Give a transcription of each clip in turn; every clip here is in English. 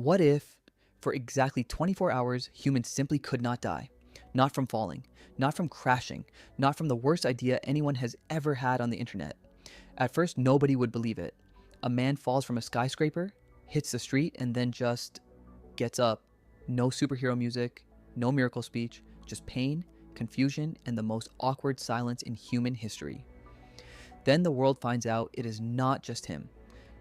What if, for exactly 24 hours, humans simply could not die? Not from falling, not from crashing, not from the worst idea anyone has ever had on the internet. At first, nobody would believe it. A man falls from a skyscraper, hits the street, and then just gets up. No superhero music, no miracle speech, just pain, confusion, and the most awkward silence in human history. Then the world finds out it is not just him.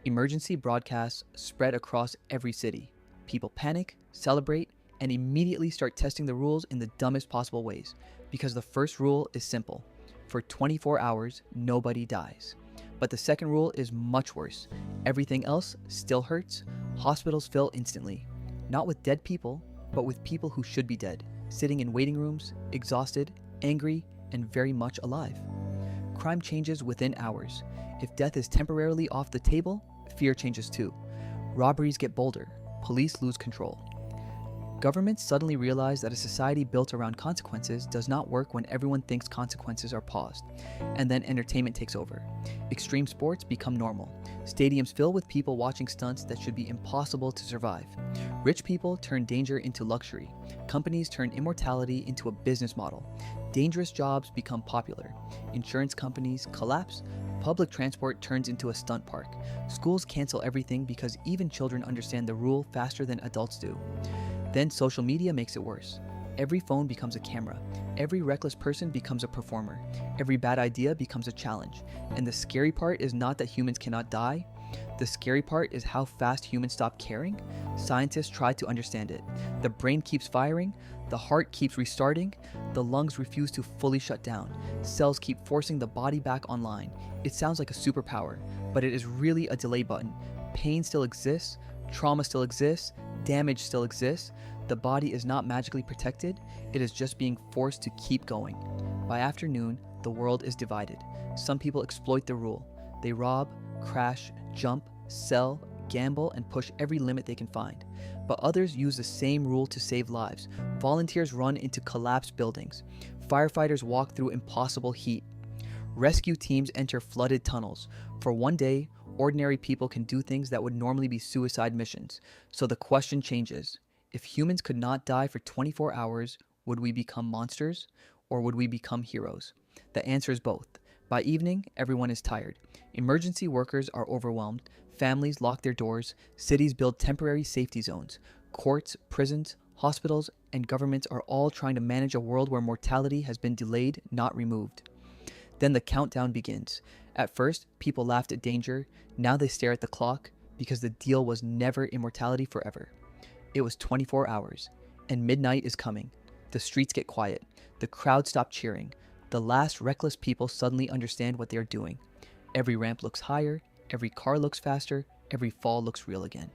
Emergency broadcasts spread across every city. People panic, celebrate, and immediately start testing the rules in the dumbest possible ways. Because the first rule is simple: for 24 hours, nobody dies. But the second rule is much worse. Everything else still hurts. Hospitals fill instantly. Not with dead people, but with people who should be dead, sitting in waiting rooms, exhausted, angry, and very much alive. Crime changes within hours. If death is temporarily off the table, fear changes too. Robberies get bolder. Police lose control. Governments suddenly realize that a society built around consequences does not work when everyone thinks consequences are paused. And then entertainment takes over. Extreme sports become normal. Stadiums fill with people watching stunts that should be impossible to survive. Rich people turn danger into luxury. Companies turn immortality into a business model. Dangerous jobs become popular. Insurance companies collapse. Public transport turns into a stunt park. Schools cancel everything because even children understand the rule faster than adults do. Then social media makes it worse. Every phone becomes a camera. Every reckless person becomes a performer. Every bad idea becomes a challenge. And the scary part is not that humans cannot die. The scary part is how fast humans stop caring. Scientists try to understand it. The brain keeps firing. The heart keeps restarting. The lungs refuse to fully shut down. Cells keep forcing the body back online. It sounds like a superpower, but it is really a delay button. Pain still exists. Trauma still exists. Damage still exists. The body is not magically protected. It is just being forced to keep going. By afternoon, the world is divided. Some people exploit the rule. They rob, crash, jump, sell, gamble, and push every limit they can find. But others use the same rule to save lives. Volunteers run into collapsed buildings. Firefighters walk through impossible heat. Rescue teams enter flooded tunnels. For one day, ordinary people can do things that would normally be suicide missions. So the question changes. If humans could not die for 24 hours, would we become monsters or would we become heroes? The answer is both. By evening, everyone is tired. Emergency workers are overwhelmed. Families lock their doors. Cities build temporary safety zones. Courts, prisons, hospitals, and governments are all trying to manage a world where mortality has been delayed, not removed. Then the countdown begins. At first, people laughed at danger. Now they stare at the clock because the deal was never immortality forever. It was 24 hours, and midnight is coming. The streets get quiet. The crowd stop cheering. The last reckless people suddenly understand what they are doing. Every ramp looks higher. Every car looks faster. Every fall looks real again.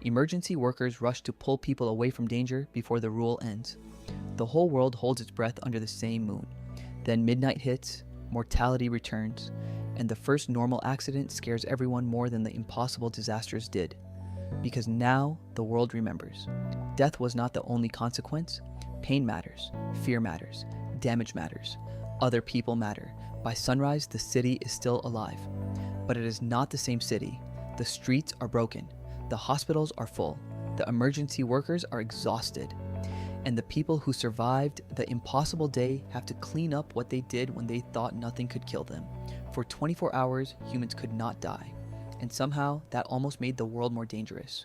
Emergency workers rush to pull people away from danger before the rule ends. The whole world holds its breath under the same moon. Then midnight hits. Mortality returns, and the first normal accident scares everyone more than the impossible disasters did. Because now the world remembers. Death was not the only consequence. Pain matters, fear matters, damage matters, other people matter. By sunrise, the city is still alive. But it is not the same city. The streets are broken. The hospitals are full. The emergency workers are exhausted. And the people who survived the impossible day have to clean up what they did when they thought nothing could kill them. For 24 hours, humans could not die. And somehow, that almost made the world more dangerous.